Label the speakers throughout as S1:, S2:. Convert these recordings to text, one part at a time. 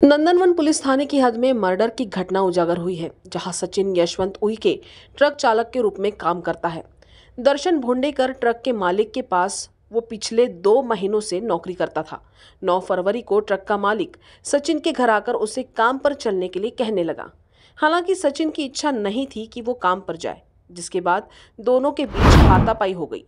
S1: नंदनवन police थाने की हद में मर्डर की घटना उजागर हुई है, जहां सचिन यशवंत उइके ट्रक चालक के रूप में काम करता है। दर्शन भोंडेकर ट्रक के मालिक के पास वो पिछले 2 महीनों से नौकरी करता था। 9 फरवरी को ट्रक का मालिक सचिन के घर आकर उसे काम पर चलने के लिए कहने लगा। हालांकि सचिन की इच्छा नहीं थी कि वो काम पर जाए, जिसके बाद दोनों के बीच हाथापाई हो गई,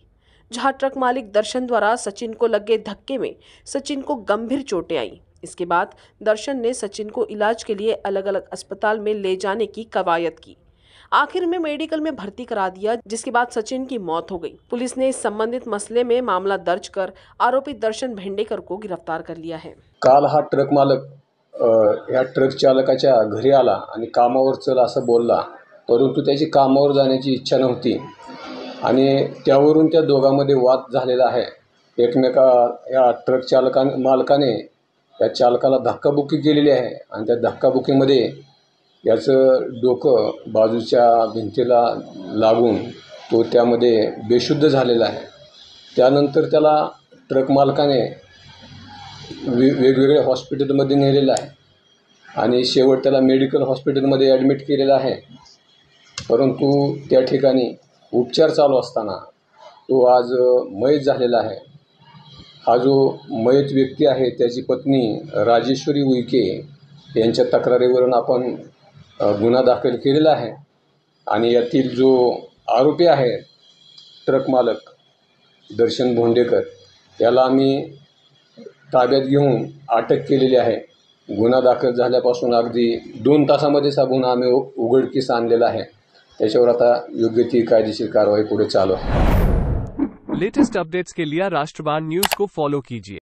S1: जहां ट्रक मालिक दर्शन द्वारा सचिन को लगे धक्के में सचिन को गंभीर चोटें आई। इसके बाद दर्शन ने सचिन को इलाज के लिए अलग अलग अस्पताल में ले जाने की कवायद की। आखिर में मेडिकल में भर्ती करा दिया, जिसके बाद सचिन की मौत हो गई। पुलिस ने इस संबंधित मसले में मामला दर्ज कर आरोपी दर्शन भेंडेकर को गिरफ्तार कर लिया है।
S2: काल हा ट्रक मालक या ट्रक चालकाच्या घरी आला आणि कामावर चल असं बोलला, परंतु त्याची कामावर जाण्याची इच्छा नव्हती आणि त्यावरून त्या दोघांमध्ये वाद झालेला आहे। या ट्रक मालकाने या चालकाला धक्काबुक्की केलेली आहे आणि त्या धक्काबुक्कीमध्ये याचं डोकं बाजूच्या भिंतीला लागून तो त्यामध्ये बेशुद्ध झालेला आहे। त्यानंतर त्याला ट्रक मालकाने वेगवेगळ्या हॉस्पिटलमध्ये नेलेलं आहे आणि शेवट त्याला मेडिकल हॉस्पिटलमध्ये ॲडमिट केलेलं आहे, परंतु त्या ठिकाणी उपचार चालू असताना तो आज मयत झालेला आहे। हा जो मयत व्यक्ती आहे त्याची पत्नी राजेश्वरी उइके यांच्या तक्रारीवरून आपण गुन्हा दाखल केलेला आहे आणि यातील जो आरोपी आहे ट्रक मालक दर्शन भोंडेकर याला आम्ही ताब्यात घेऊन अटक केलेली आहे। गुन्हा दाखल झाल्यापासून अगदी 2 तासामध्येच हा गुन्हा आम्ही उघडकीस आणलेला आहे। त्याच्यावर आता योग्य ती कायदेशीर कारवाई पुढे चालू आहे।
S3: लेटेस्ट अपडेट्स के लिए राष्ट्रवान न्यूज़ को फॉलो कीजिए।